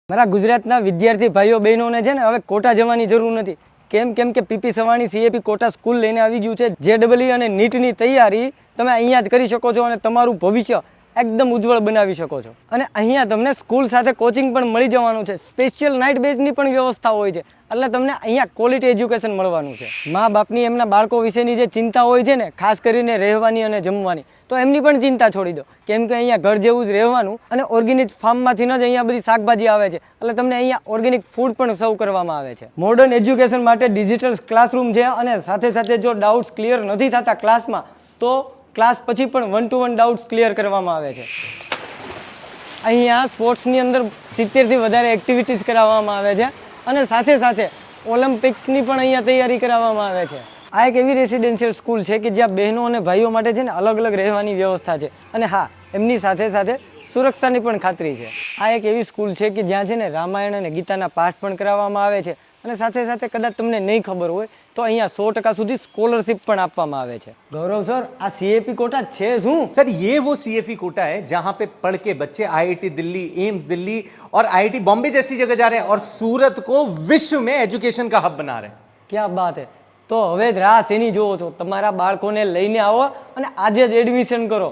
મારા ગુજરાતના વિદ્યાર્થી ભાઈઓ બહેનોને છે ને હવે કોટા જવાની જરૂર નથી. કેમ કે P P Savani C A P Kota school લઈને આવી ગયું છે. જેડબલઈ અને નીટની તૈયારી તમે અહીંયા જ કરી શકો છો અને તમારું ભવિષ્ય એકદમ ઉજ્જવળ બનાવી શકો છો. અને અહીંયા તમને સ્કૂલ સાથે કોચિંગ પણ મળી જવાનું છે. સ્પેશિયલ નાઇટ બેઝની પણ વ્યવસ્થા હોય છે. એટલે તમને અહીંયા ક્વોલિટી એજ્યુકેશન મળવાનું છે. મા બાપની એમના બાળકો વિશેની જે ચિંતા હોય છે ને, ખાસ કરીને રહેવાની અને જમવાની, તો એમની પણ ચિંતા છોડી દો. કેમ કે અહીંયા ઘર જેવું જ રહેવાનું અને ઓર્ગેનિક ફાર્મમાંથી જ અહીંયા બધી શાકભાજી આવે છે. એટલે તમને અહીંયા ઓર્ગેનિક ફૂડ પણ સર્વ કરવામાં આવે છે. મોડર્ન એજ્યુકેશન માટે ડિજિટલ ક્લાસરૂમ છે અને સાથે સાથે જો ડાઉટ્સ ક્લિયર નથી થતા ક્લાસમાં તો ક્લાસ પછી પણ 1-to-1 ડાઉટ્સ ક્લિયર કરવામાં આવે છે. અહીંયા સ્પોર્ટ્સની અંદર 70થી વધારે એક્ટિવિટીઝ કરાવવામાં આવે છે અને સાથે સાથે ઓલિમ્પિક્સની પણ અહીંયા તૈયારી કરાવવામાં આવે છે. આ એક એવી રેસિડેન્શિયલ સ્કૂલ છે કે જ્યાં બહેનો અને ભાઈઓ માટે છે ને અલગ અલગ રહેવાની વ્યવસ્થા છે અને હા, એમની સાથે સાથે સુરક્ષાની પણ ખાતરી છે. આ એક એવી સ્કૂલ છે કે જ્યાં છે ને રામાયણ અને ગીતાના પાઠ પણ કરાવવામાં આવે છે અને સાથે સાથે કદાચ તમને નહીં ખબર હોય તો અહીંયા 100% સુધી स्कॉलरशिप પણ આપવામાં આવે છે. ગૌરવ સર, આ સીએપી કોટા છે શું? सर ये वो सीएफई कोटा है जहां पे पढ़ के बच्चे आईआईटी दिल्ली, एम्स दिल्ली और आईआईटी बॉम्बे जैसी जगह जा रहे हैं और सूरत को विश्व में एजुकेशन का हब बना रहे हैं. ક્યાં બાત હે. તો હવે જ રાહ શેની જોવો છો? તમારા બાળકોને લઈને આવો અને આજે જ એડમિશન કરો.